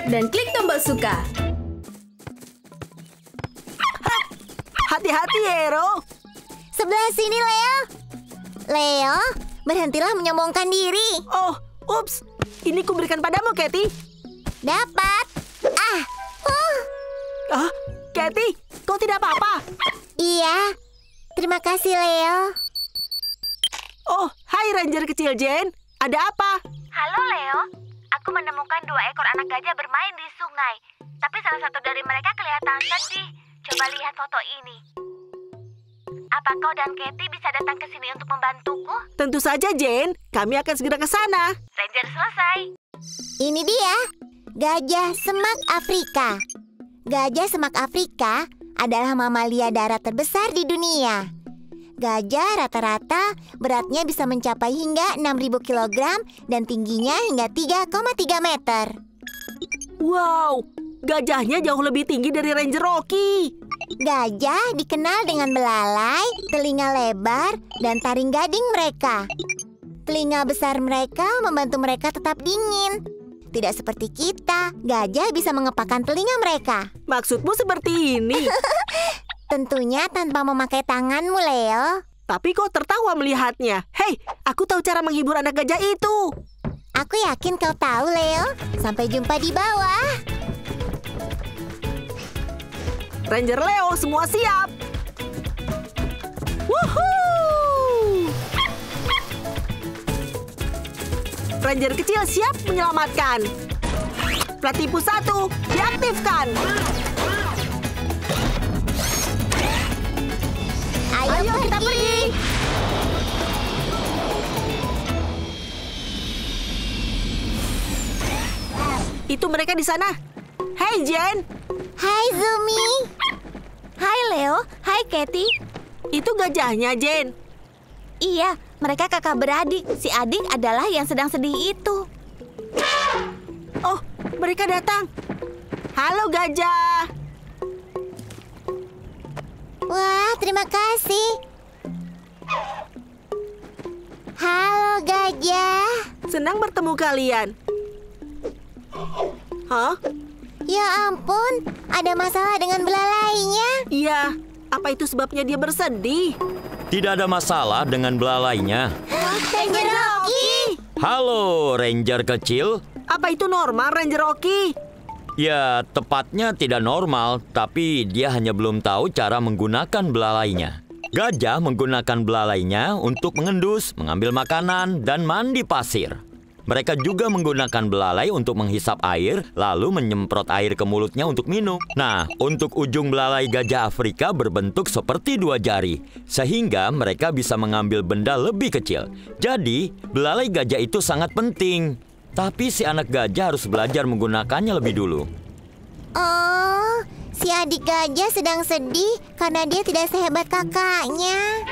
dan klik tombol suka. Hati-hati, Hero. Sebelah sini, Leo. Leo, berhentilah menyombongkan diri. Oh, ups. Ini kuberikan padamu, Katy. Dapat. Katy, kau tidak apa-apa? Iya. Terima kasih, Leo. Oh, hai Ranger kecil Jane. Ada apa? Halo Leo, aku menemukan 2 ekor anak gajah bermain di sungai. Tapi salah satu dari mereka kelihatan sedih. Coba lihat foto ini. Apa kau dan Katy bisa datang ke sini untuk membantuku? Tentu saja, Jane. Kami akan segera ke sana. Ranger selesai. Ini dia, gajah semak Afrika. Gajah semak Afrika adalah mamalia darat terbesar di dunia. Gajah rata-rata beratnya bisa mencapai hingga 6.000 kg dan tingginya hingga 3,3 meter. Wow, gajahnya jauh lebih tinggi dari Ranger Rocky. Gajah dikenal dengan belalai, telinga lebar, dan taring gading mereka. Telinga besar mereka membantu mereka tetap dingin. Tidak seperti kita, gajah bisa mengepakkan telinga mereka. Maksudmu seperti ini? Tentunya tanpa memakai tanganmu, Leo. Tapi kau tertawa melihatnya. Hei, aku tahu cara menghibur anak gajah itu. Aku yakin kau tahu, Leo. Sampai jumpa di bawah. Ranger Leo, semua siap. Woohoo! Ranger kecil siap menyelamatkan. Plat tipu 1, diaktifkan. Ayo kita pergi. Itu mereka di sana. Hai, Jen. Hai, Zumi. Hai Leo, hai Katy. Itu gajahnya, Jen. Iya, mereka kakak beradik. Si adik adalah yang sedang sedih itu. Oh, mereka datang. Halo, gajah. Wah, terima kasih. Halo, gajah. Senang bertemu kalian. Hah? Ya ampun, ada masalah dengan belalainya. Iya, apa itu sebabnya dia bersedih? Tidak ada masalah dengan belalainya. Ranger Rocky. Halo, Ranger kecil. Apa itu normal, Ranger Rocky? Ya, tepatnya tidak normal, tapi dia hanya belum tahu cara menggunakan belalainya. Gajah menggunakan belalainya untuk mengendus, mengambil makanan, dan mandi pasir. Mereka juga menggunakan belalai untuk menghisap air, lalu menyemprot air ke mulutnya untuk minum. Nah, untuk ujung belalai gajah Afrika berbentuk seperti 2 jari, sehingga mereka bisa mengambil benda lebih kecil. Jadi, belalai gajah itu sangat penting. Tapi si anak gajah harus belajar menggunakannya lebih dulu. Oh, si adik gajah sedang sedih karena dia tidak sehebat kakaknya.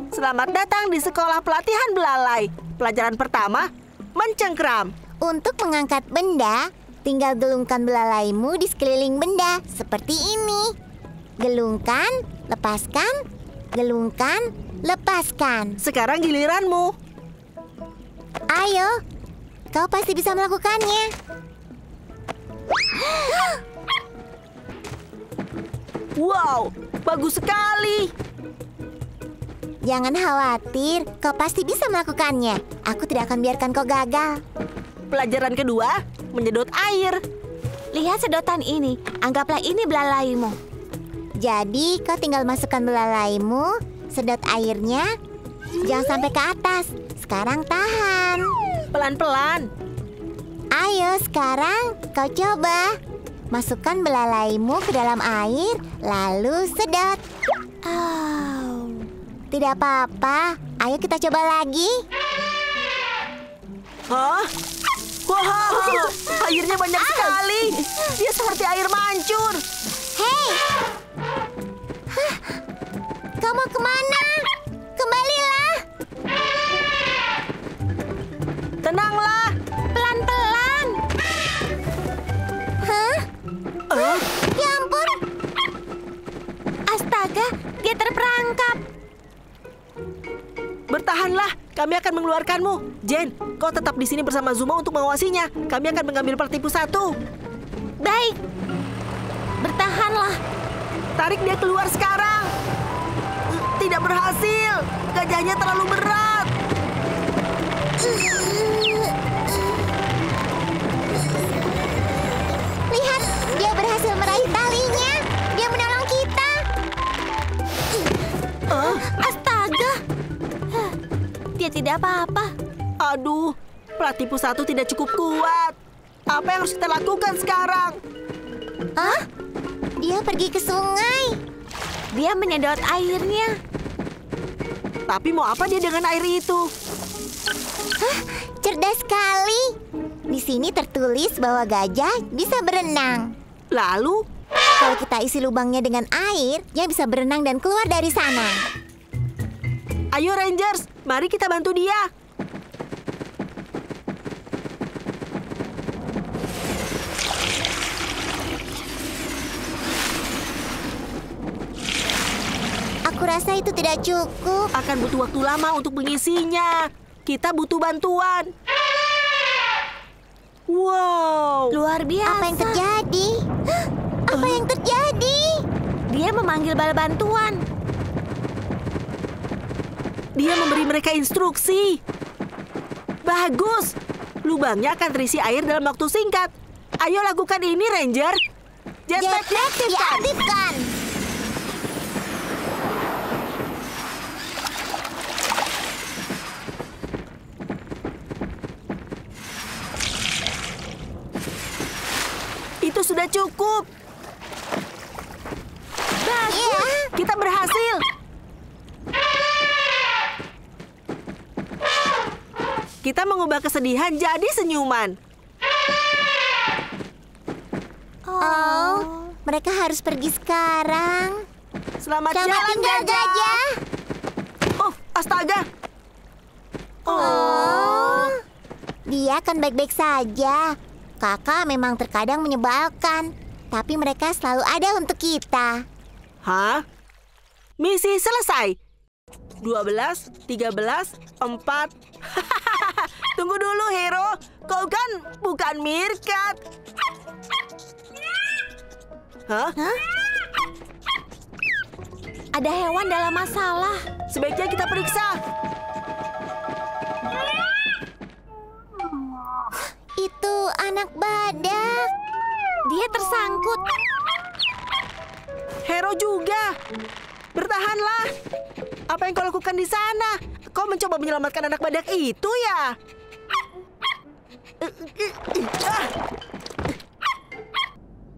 Selamat datang di sekolah pelatihan belalai. Pelajaran pertama, mencengkram. Untuk mengangkat benda, tinggal gelungkan belalaimu di sekeliling benda seperti ini. Gelungkan, lepaskan, gelungkan, lepaskan. Sekarang giliranmu. Ayo, kau pasti bisa melakukannya. Wow, bagus sekali. Jangan khawatir, kau pasti bisa melakukannya. Aku tidak akan biarkan kau gagal. Pelajaran kedua, menyedot air. Lihat sedotan ini, anggaplah ini belalaimu. Jadi, kau tinggal masukkan belalaimu, sedot airnya, jangan sampai ke atas. Sekarang tahan. Pelan-pelan. Ayo, sekarang kau coba. Masukkan belalaimu ke dalam air, lalu sedot. Oh, tidak apa-apa. Ayo kita coba lagi. Hah? Wow, airnya banyak sekali. Dia seperti air mancur. Hei! Kau mau kemana? Kembalilah. Tenanglah. Pelan-pelan. Hah? Ya ampun. Astaga, dia terperangkap. Bertahan Yakinlah, kami akan mengeluarkanmu. Jen, kau tetap di sini bersama Zuma untuk mengawasinya. Kami akan mengambil Platypus 1. Baik. Bertahanlah. Tarik dia keluar sekarang. Tidak berhasil. Gajahnya terlalu berat. Lihat, dia berhasil meraih talinya. Dia menolong kita. Astaga. Dia tidak apa-apa. Aduh, Platypus 1 tidak cukup kuat. Apa yang harus kita lakukan sekarang? Hah? Dia pergi ke sungai. Dia menyedot airnya. Tapi mau apa dia dengan air itu? Hah? Cerdas sekali. Di sini tertulis bahwa gajah bisa berenang. Lalu, Kalau kita isi lubangnya dengan air, dia bisa berenang dan keluar dari sana. ayo Rangers, mari kita bantu dia. Aku rasa itu tidak cukup. Akan butuh waktu lama untuk mengisinya. Kita butuh bantuan. Wow. Luar biasa. Apa yang terjadi? Hah? Apa yang terjadi? Dia memanggil bala bantuan. Dia memberi mereka instruksi. Bagus. Lubangnya akan terisi air dalam waktu singkat. Ayo lakukan ini, Ranger. Jetpack Diaktifkan. Itu sudah cukup. Iya. Kita berhasil. Kita mengubah kesedihan jadi senyuman. Oh, mereka harus pergi sekarang. Selamat Selamat jalan, tinggal, gajah. Oh, astaga. Oh, dia akan baik-baik saja. Kakak memang terkadang menyebalkan, tapi mereka selalu ada untuk kita. Hah? Misi selesai. 12, 13, 4. Tunggu dulu, Hero. Kau kan bukan Meerkat. Hah? Ada hewan dalam masalah. Sebaiknya kita periksa. Itu anak badak. Dia tersangkut. Hero juga. Bertahanlah. Apa yang kau lakukan di sana? Kau mencoba menyelamatkan anak badak itu ya?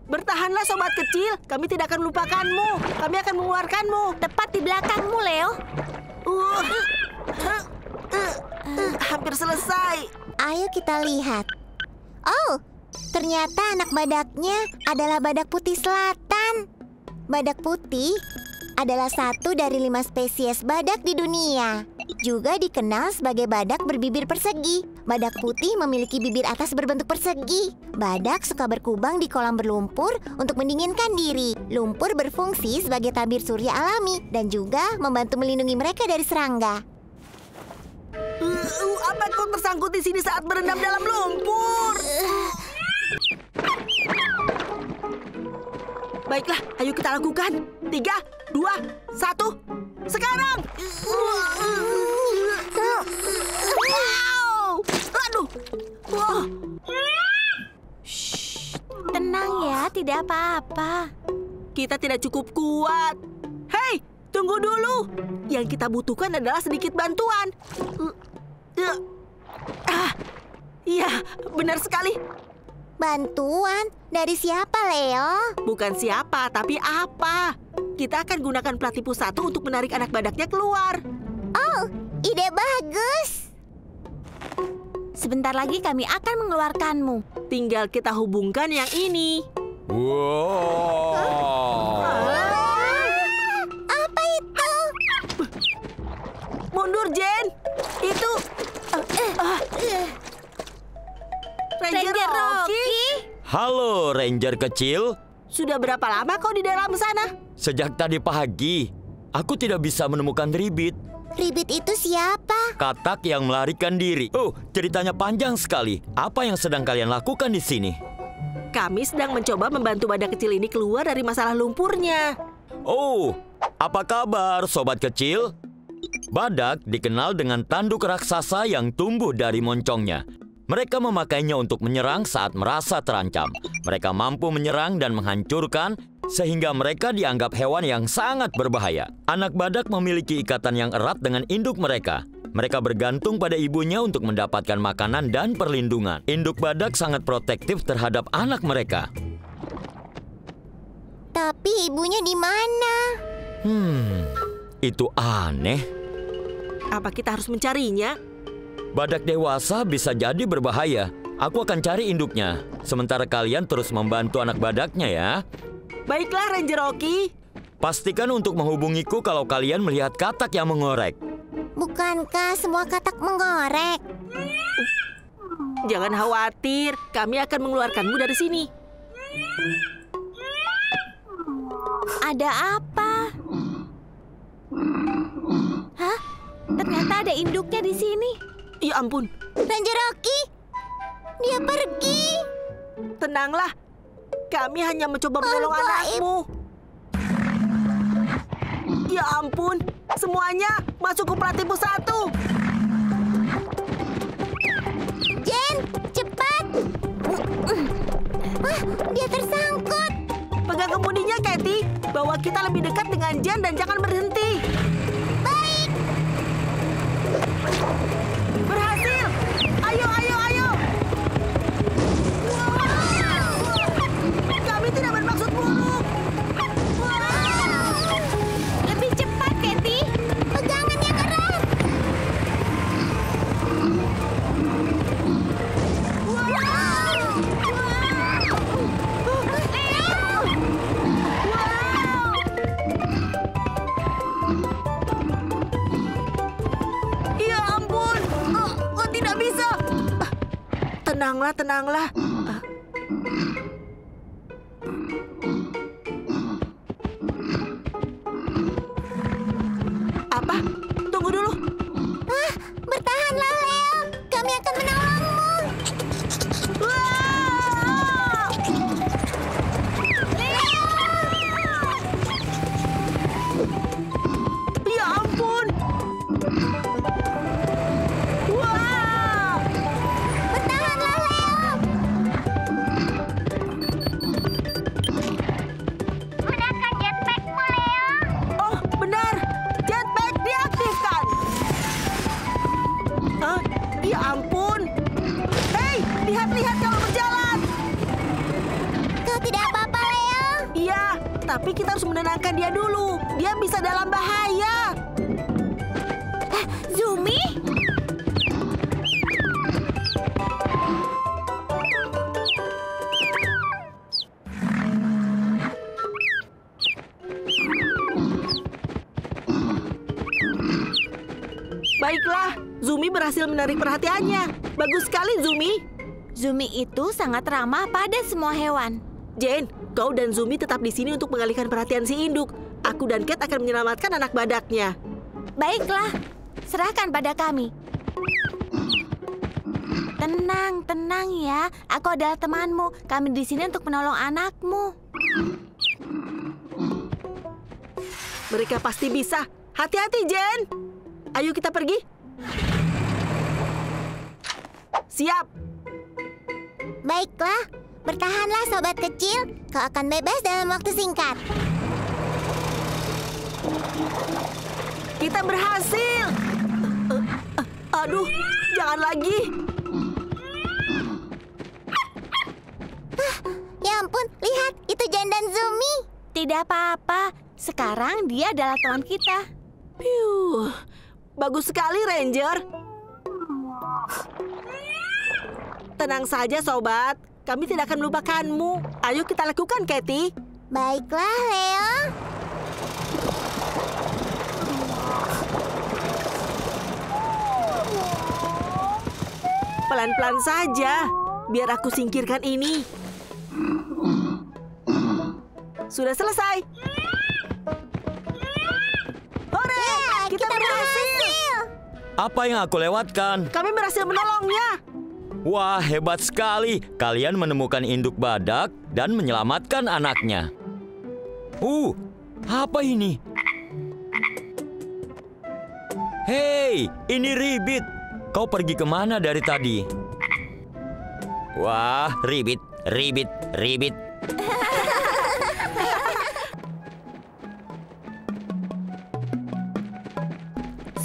Bertahanlah, sobat kecil. Kami tidak akan melupakanmu. Kami akan mengeluarkanmu. Tepat di belakangmu, Leo. Hampir selesai. Ayo kita lihat. Oh, ternyata anak badaknya adalah badak putih selatan. Badak putih adalah satu dari 5 spesies badak di dunia. Juga dikenal sebagai badak berbibir persegi. Badak putih memiliki bibir atas berbentuk persegi. Badak suka berkubang di kolam berlumpur untuk mendinginkan diri. Lumpur berfungsi sebagai tabir surya alami dan juga membantu melindungi mereka dari serangga. Apa kau tersangkut di sini saat berendam dalam lumpur? Baiklah, ayo kita lakukan. 3, 2, 1, sekarang! Wow! Aduh! Wah! Tenang ya, tidak apa-apa. Kita tidak cukup kuat. Hei, tunggu dulu. Yang kita butuhkan adalah sedikit bantuan. Iya, benar sekali. Bantuan? Dari siapa, Leo? Bukan siapa, tapi apa. Kita akan gunakan Platypus 1 untuk menarik anak badaknya keluar. Oh, ide bagus. Sebentar lagi kami akan mengeluarkanmu. Tinggal kita hubungkan yang ini. Wow. Apa itu? Mundur, Jen. Itu... Ranger Rocky. Halo, Ranger kecil. Sudah berapa lama kau di dalam sana? Sejak tadi pagi, aku tidak bisa menemukan Ribbit. Ribbit itu siapa? Katak yang melarikan diri. Oh, ceritanya panjang sekali. Apa yang sedang kalian lakukan di sini? Kami sedang mencoba membantu badak kecil ini keluar dari masalah lumpurnya. Oh, apa kabar sobat kecil? Badak dikenal dengan tanduk raksasa yang tumbuh dari moncongnya. Mereka memakainya untuk menyerang saat merasa terancam. Mereka mampu menyerang dan menghancurkan, sehingga mereka dianggap hewan yang sangat berbahaya. Anak badak memiliki ikatan yang erat dengan induk mereka. Mereka bergantung pada ibunya untuk mendapatkan makanan dan perlindungan. Induk badak sangat protektif terhadap anak mereka. Tapi ibunya di mana? Itu aneh. Apa kita harus mencarinya? Badak dewasa bisa jadi berbahaya. Aku akan cari induknya. Sementara kalian terus membantu anak badaknya ya. Baiklah, Ranger Rocky. Pastikan untuk menghubungiku kalau kalian melihat katak yang mengorek. Bukankah semua katak mengorek? Jangan khawatir, kami akan mengeluarkanmu dari sini. Ada apa? Hah? Ternyata ada induknya di sini. Ya ampun, Ranger Rocky, dia pergi. tenanglah. Kami hanya mencoba menolong Gaib. anakmu. Ya ampun, semuanya masuk ke pelatihmu 1. Jen, cepat. Dia tersangkut. Pegang kemudinya, Katie. Bawa kita lebih dekat dengan Jen dan jangan berhenti. Baik. Berhasil! Ayo, ayo, ayo! Kami tidak bermaksud buruk. Lebih cepat, Katie. Pegangan yang erat. Ya ampun! Oh, tidak bisa. Tenanglah, tenanglah. Apa? Tunggu dulu. Bertahanlah, Leo. Kami akan menolongmu. Wah! Ya ampun! Wah! Bertahanlah, Leo. Gunakan jetpackmu, Leo. Oh, benar. Jetpack diaktifkan. Hah? Ya ampun. Hei, lihat-lihat kalau berjalan. Kau tidak apa-apa, Leo. Iya, tapi kita harus menenangkan dia dulu. Dia bisa dalam bahaya. Zumi? Baiklah, Zumi berhasil menarik perhatiannya. Bagus sekali, Zumi. Zumi itu sangat ramah pada semua hewan. Jane, kau dan Zumi tetap di sini untuk mengalihkan perhatian si induk. Aku dan Cat akan menyelamatkan anak badaknya. Baiklah, serahkan pada kami. Tenang, tenang ya. Aku adalah temanmu. Kami di sini untuk menolong anakmu. Mereka pasti bisa. Hati-hati, Jane. Ayo kita pergi. Siap. Baiklah, bertahanlah sobat kecil. Kau akan bebas dalam waktu singkat. Kita berhasil. Aduh, jangan lagi. Ya ampun, lihat, itu Jen dan Zumi. Tidak apa-apa. Sekarang dia adalah teman kita. Piu, bagus sekali, Ranger. Tenang saja, sobat. Kami tidak akan melupakanmu. Ayo kita lakukan, Katie. Baiklah, Leo. Pelan-pelan saja. Biar aku singkirkan ini. Sudah selesai. Hore! Ya, kita berhasil. Apa yang aku lewatkan? Kami berhasil menolongnya. Wah, hebat sekali. Kalian menemukan induk badak dan menyelamatkan anaknya. Apa ini? Hei, ini Ribit. Kau pergi kemana dari tadi? Wah, Ribit.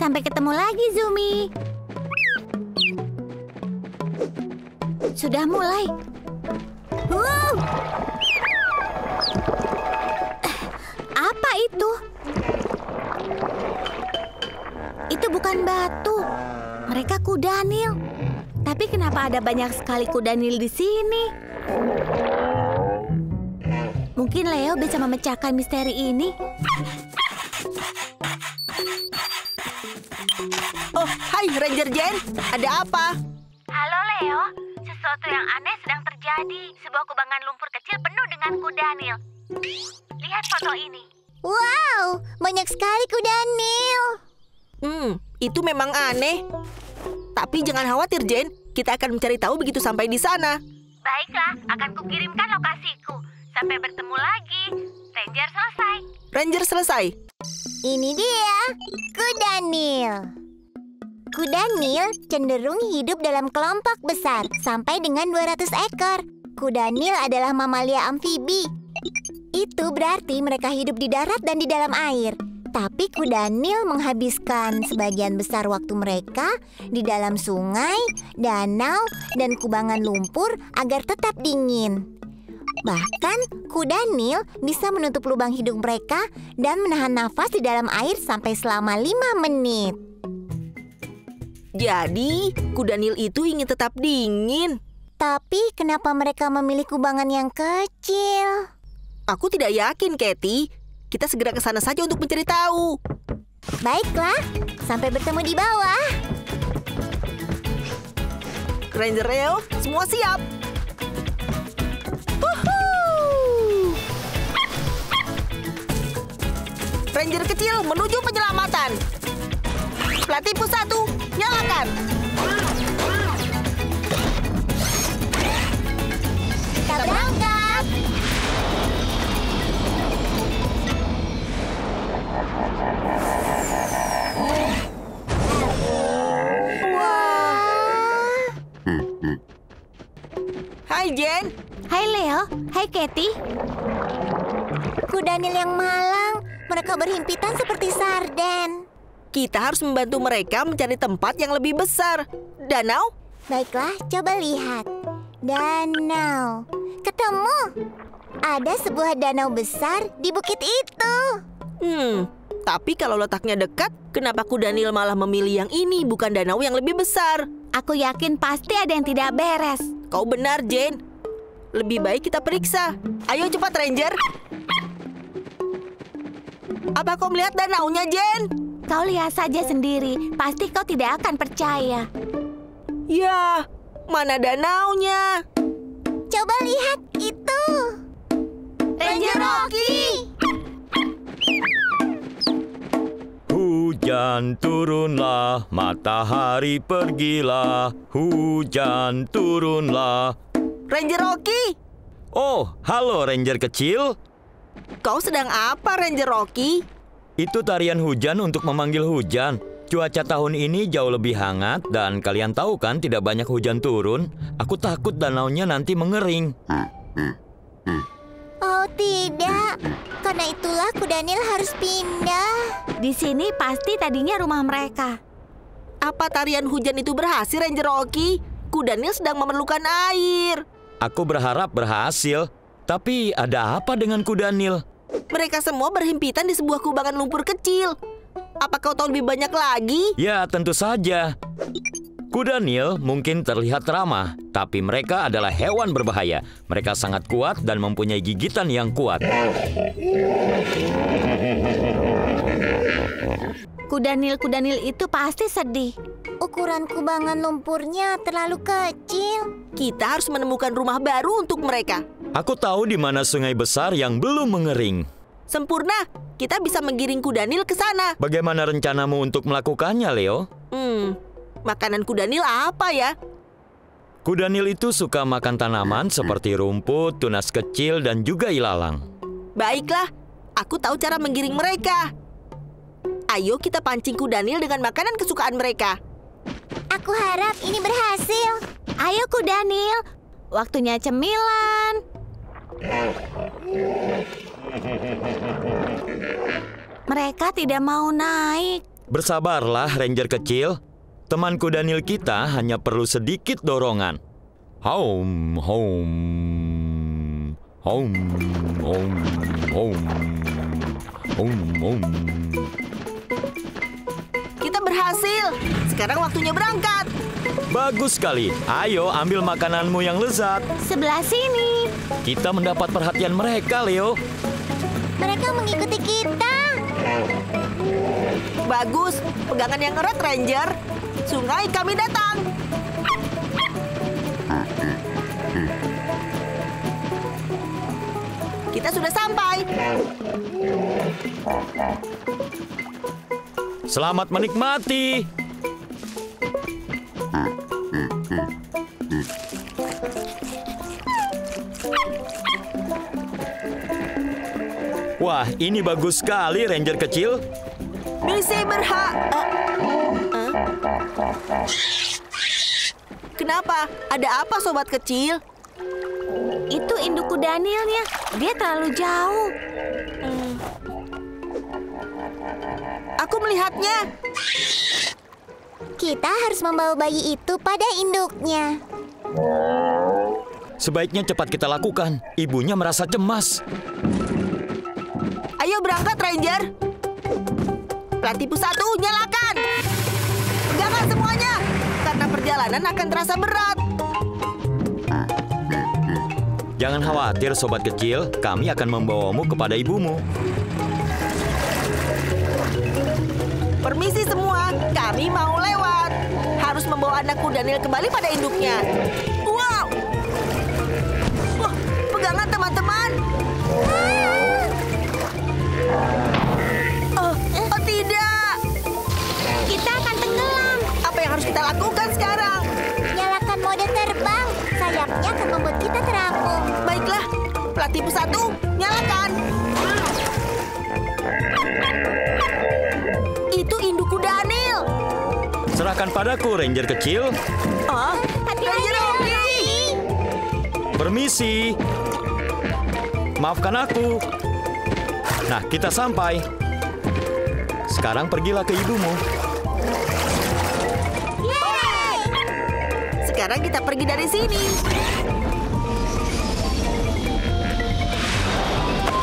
Sampai ketemu lagi, Zumi. Sudah mulai. Apa itu? Itu bukan batu. Mereka kuda Nil. Tapi kenapa ada banyak sekali kuda Nil di sini? Mungkin Leo bisa memecahkan misteri ini. Oh, hai Ranger Jen. Ada apa? Halo Leo, sesuatu yang aneh sedang terjadi. Sebuah kubangan lumpur kecil penuh dengan kuda Nil. Lihat foto ini. Wow, banyak sekali kuda Nil. Itu memang aneh. Tapi jangan khawatir, Jen. Kita akan mencari tahu begitu sampai di sana. Baiklah, akan kukirimkan lokasiku. Sampai bertemu lagi. Ranger selesai. Ranger selesai. Ini dia, kuda Nil. Kuda Nil cenderung hidup dalam kelompok besar, sampai dengan 200 ekor. Kuda Nil adalah mamalia amfibi. Itu berarti mereka hidup di darat dan di dalam air. Tapi kuda Nil menghabiskan sebagian besar waktu mereka di dalam sungai, danau, dan kubangan lumpur agar tetap dingin. Bahkan, kuda Nil bisa menutup lubang hidung mereka dan menahan nafas di dalam air sampai selama 5 menit. Jadi, kuda Nil itu ingin tetap dingin. Tapi kenapa mereka memilih kubangan yang kecil? Aku tidak yakin, Katie. Kita segera ke sana saja untuk mencari tahu. Baiklah, sampai bertemu di bawah. Ranger Leo, semua siap. Ranger kecil menuju penyelamatan. Platypus 1, nyalakan. Kita berangkat. Hai Jen. Hai Leo, hai Katie. Kuda Nil yang malang, mereka berhimpitan seperti sarden. Kita harus membantu mereka mencari tempat yang lebih besar. Danau? Baiklah, coba lihat. Danau. Ketemu. Ada sebuah danau besar di bukit itu. Tapi kalau letaknya dekat, kenapa kuda Nil malah memilih yang ini bukan danau yang lebih besar? Aku yakin pasti ada yang tidak beres. Kau benar, Jen. Lebih baik kita periksa. Ayo cepat, Ranger. Apa kau melihat danaunya, Jen? Kau lihat saja sendiri, pasti kau tidak akan percaya. Ya, mana danaunya? Coba lihat itu. Ranger Rocky! Hujan turunlah, matahari pergilah. Hujan turunlah. Ranger Rocky! Oh, halo Ranger kecil. Kau sedang apa, Ranger Rocky? Itu tarian hujan untuk memanggil hujan. Cuaca tahun ini jauh lebih hangat dan kalian tahu kan tidak banyak hujan turun. Aku takut danaunya nanti mengering. Oh tidak, karena itulah kuda Nil harus pindah. Di sini pasti tadinya rumah mereka. Apa tarian hujan itu berhasil, Ranger Rocky? Kuda Nil sedang memerlukan air. Aku berharap berhasil. Tapi ada apa dengan kuda Nil? Mereka semua berhimpitan di sebuah kubangan lumpur kecil. Apa kau tahu lebih banyak lagi? Ya, tentu saja. Kuda Nil mungkin terlihat ramah, tapi mereka adalah hewan berbahaya. Mereka sangat kuat dan mempunyai gigitan yang kuat. Kuda Nil itu pasti sedih. Ukuran kubangan lumpurnya terlalu kecil. Kita harus menemukan rumah baru untuk mereka. Aku tahu di mana sungai besar yang belum mengering. Sempurna, kita bisa menggiring kuda Nil ke sana. Bagaimana rencanamu untuk melakukannya, Leo? Makanan kuda Nil apa ya? Kuda Nil itu suka makan tanaman seperti rumput, tunas kecil, dan juga ilalang. Baiklah, aku tahu cara menggiring mereka. Ayo kita pancing kuda Nil dengan makanan kesukaan mereka. Aku harap ini berhasil. Ayo kuda Nil, waktunya cemilan. Mereka tidak mau naik. Bersabarlah, Ranger kecil. Teman kuda Nil kita hanya perlu sedikit dorongan. Haum, haum, haum, haum, haum, haum, haum. Kita berhasil. Sekarang waktunya berangkat. Bagus sekali. Ayo ambil makananmu yang lezat. Sebelah sini. Kita mendapat perhatian mereka, Leo. Mereka mengikuti kita. Bagus, pegangan yang erat, Ranger. Sungai kami datang. Kita sudah sampai. Selamat menikmati. Wah, ini bagus sekali, Ranger kecil. Misi Kenapa? Ada apa, sobat kecil? Itu induk kuda Nilnya. Dia terlalu jauh. Aku melihatnya. Kita harus membawa bayi itu pada induknya. Sebaiknya cepat kita lakukan. Ibunya merasa cemas. Ayo berangkat, Ranger. Pelatih 1, nyalakan. Pegangan semuanya, karena perjalanan akan terasa berat. Jangan khawatir, sobat kecil. Kami akan membawamu kepada ibumu. Permisi semua, kami mau lewat. Harus membawa anak kuda Nil kembali pada induknya. Wow! Wah, pegangan teman-teman. Oh, tidak. Kita akan tenggelam. Apa yang harus kita lakukan sekarang? Nyalakan mode terbang. Sayapnya akan membuat kita terapung. Baiklah, pelatih 1, nyalakan. Itu induk kuda Nil. Serahkan padaku, Ranger kecil. Oh, Ranger Ogi. Permisi. Maafkan aku. Nah, kita sampai. Sekarang pergilah ke ibumu. Yeay! Sekarang kita pergi dari sini.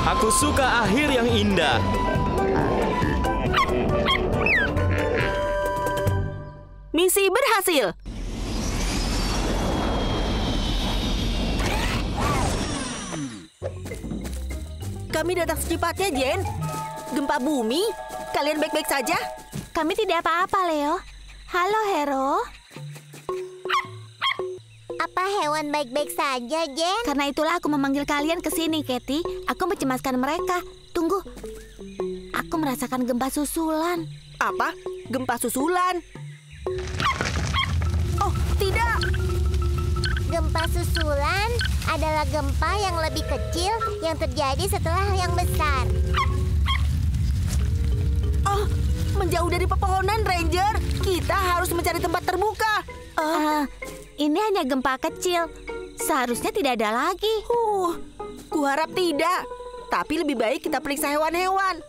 Aku suka akhir yang indah. Misi berhasil. Kami datang secepatnya, Jen. Gempa bumi? Kalian baik-baik saja? Kami tidak apa-apa, Leo. Halo, Hero. Apa hewan baik-baik saja, Jen? Karena itulah aku memanggil kalian ke sini, Katie. Aku mencemaskan mereka. Tunggu. Aku merasakan gempa susulan. Apa? Gempa susulan? Oh, tidak. Gempa susulan adalah gempa yang lebih kecil yang terjadi setelah yang besar. Oh, menjauh dari pepohonan, Ranger. Kita harus mencari tempat terbuka. Ini hanya gempa kecil. Seharusnya tidak ada lagi. Kuharap tidak. Tapi lebih baik kita periksa hewan-hewan.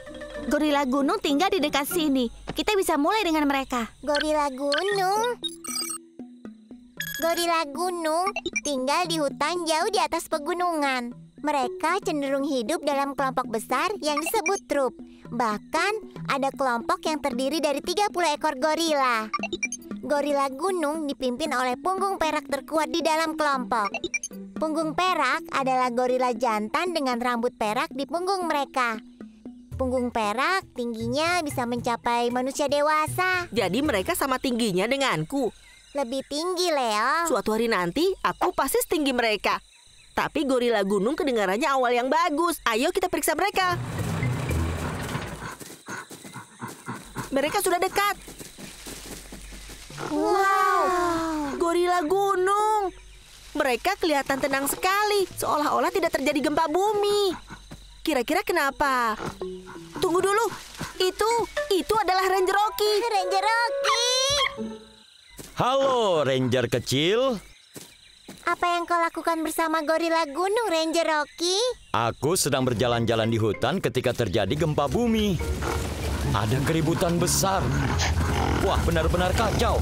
Gorila gunung tinggal di dekat sini. Kita bisa mulai dengan mereka. Gorila gunung? Gorila gunung tinggal di hutan jauh di atas pegunungan. Mereka cenderung hidup dalam kelompok besar yang disebut trup. Bahkan ada kelompok yang terdiri dari 30 ekor gorila. Gorila gunung dipimpin oleh punggung perak terkuat di dalam kelompok. Punggung perak adalah gorila jantan dengan rambut perak di punggung mereka. Punggung perak tingginya bisa mencapai manusia dewasa. Jadi mereka sama tingginya denganku. Lebih tinggi, Leo. Suatu hari nanti aku pasti setinggi mereka. Tapi gorila gunung kedengarannya awal yang bagus. Ayo kita periksa mereka. Mereka sudah dekat. Wow, gorila gunung. Mereka kelihatan tenang sekali, seolah-olah tidak terjadi gempa bumi. Kira-kira kenapa? Tunggu dulu, itu adalah Ranger Rocky. Ranger Rocky. Halo, Ranger kecil. Apa yang kau lakukan bersama gorila gunung, Ranger Rocky? Aku sedang berjalan-jalan di hutan ketika terjadi gempa bumi. Ada keributan besar. Wah, benar-benar kacau.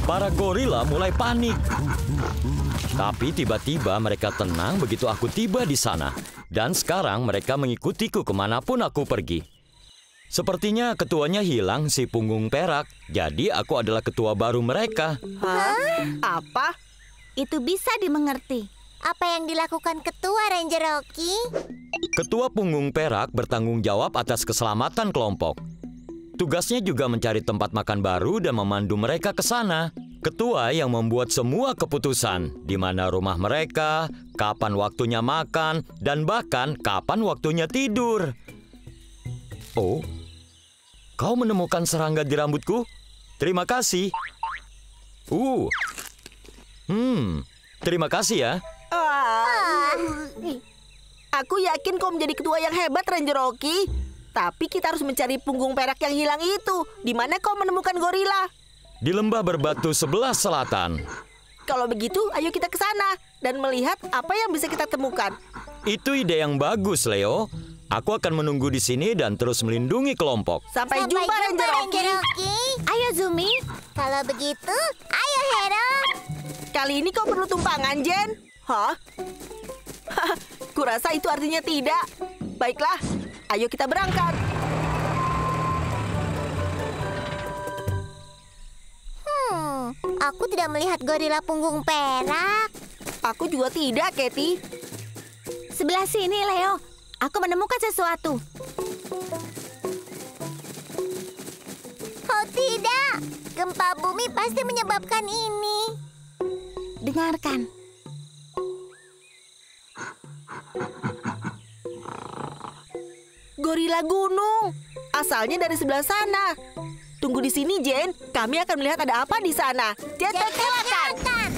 Para gorila mulai panik. Tapi tiba-tiba mereka tenang begitu aku tiba di sana. Dan sekarang mereka mengikutiku kemanapun aku pergi. Sepertinya ketuanya hilang, si punggung perak. Jadi aku adalah ketua baru mereka. Hah? Apa? Itu bisa dimengerti. Apa yang dilakukan ketua Ranger Rocky? Ketua punggung perak bertanggung jawab atas keselamatan kelompok. Tugasnya juga mencari tempat makan baru dan memandu mereka ke sana. Ketua yang membuat semua keputusan, di mana rumah mereka, kapan waktunya makan, dan bahkan kapan waktunya tidur. Oh, kau menemukan serangga di rambutku? Terima kasih. Terima kasih ya. Aku yakin kau menjadi ketua yang hebat, Ranger Rocky. Tapi kita harus mencari punggung perak yang hilang itu. Di mana kau menemukan gorila? Di lembah berbatu sebelah selatan. Kalau begitu, ayo kita ke sana dan melihat apa yang bisa kita temukan. Itu ide yang bagus, Leo. Aku akan menunggu di sini dan terus melindungi kelompok. Sampai jumpa, Ranger Rocky. Ayo, Zumi. Kalau begitu, ayo Hero. Kali ini kau perlu tumpangan, Jen. Hah? Kurasa itu artinya tidak. Baiklah, ayo kita berangkat. Aku tidak melihat gorila punggung perak. Aku juga tidak, Katie. Sebelah sini, Leo. Aku menemukan sesuatu. Oh tidak, gempa bumi pasti menyebabkan ini. Dengarkan. Gorila gunung. Asalnya dari sebelah sana. Tunggu di sini, Jen. Kami akan melihat ada apa di sana. Jen, silakan.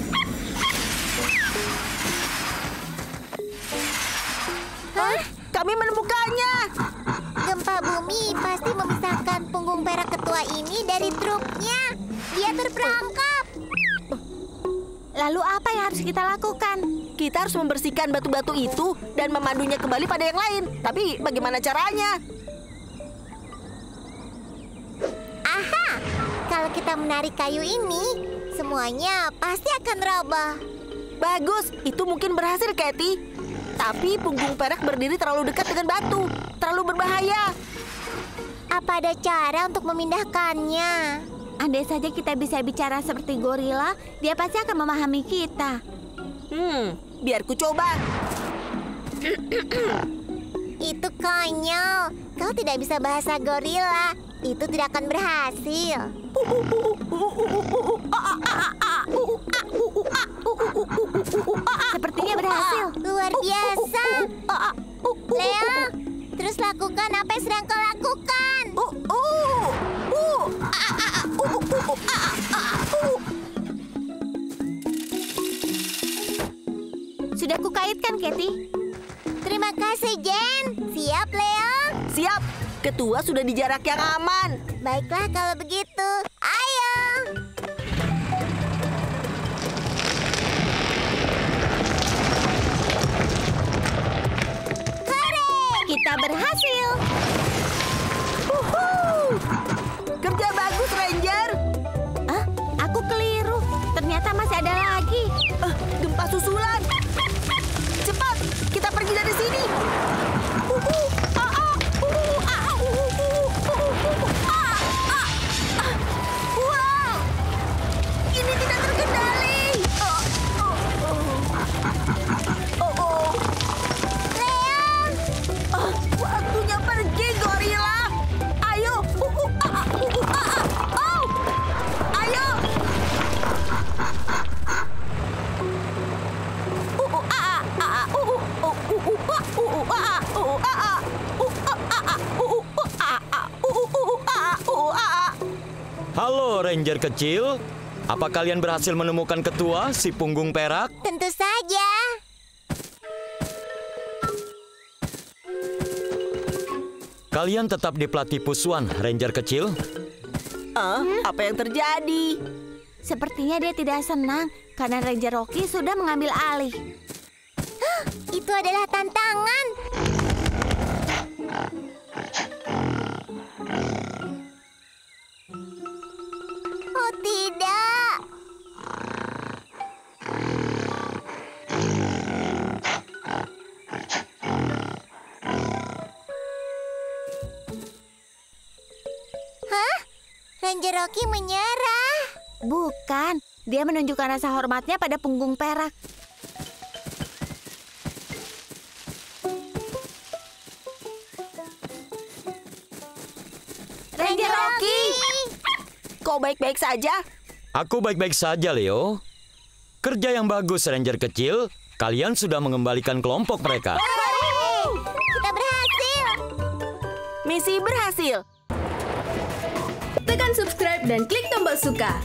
Hah? Kami menemukannya. Gempa bumi pasti memisahkan punggung perak ketua ini dari truknya. Dia terperangkap. Lalu apa yang harus kita lakukan? Kita harus membersihkan batu-batu itu dan memandunya kembali pada yang lain. Tapi bagaimana caranya? Aha, kalau kita menarik kayu ini, semuanya pasti akan roboh. Bagus, itu mungkin berhasil, Katie. Tapi punggung perak berdiri terlalu dekat dengan batu. Terlalu berbahaya. Apa ada cara untuk memindahkannya? Andai saja kita bisa bicara seperti gorila, dia pasti akan memahami kita. Biar ku coba. Itu konyol. Kau tidak bisa bahasa gorila. Itu tidak akan berhasil. Sepertinya berhasil. Luar biasa. Leo, terus lakukan apa yang sedang kau lakukan. Sudah kukaitkan, Katie. Terima kasih, Jen. Siap, Leo? Siap. Ketua sudah di jarak yang aman. Baiklah kalau begitu. Ayo. Kita berhasil. Kerja bagus, Ranger. Aku keliru. Ternyata masih ada lagi. Gempa susulan. Cepat, kita pergi dari sini. Wow, ini tidak terkendali. Waktunya pergi, gorila. Ayo. Ayo. Halo, Ranger kecil. Apa kalian berhasil menemukan ketua, si punggung perak? Tentu saja. Kalian tetap di Platypus One, Ranger kecil. Apa yang terjadi? Sepertinya dia tidak senang karena Ranger Rocky sudah mengambil alih. Itu adalah tantangan. Oh tidak. Hah? Ranger Rocky menyerah. Bukan, dia menunjukkan rasa hormatnya pada punggung perak. Ranger Rocky! Kau baik-baik saja? Aku baik-baik saja, Leo. Kerja yang bagus, Ranger kecil. Kalian sudah mengembalikan kelompok mereka. Kita berhasil. Misi berhasil. Tekan subscribe dan klik tombol suka.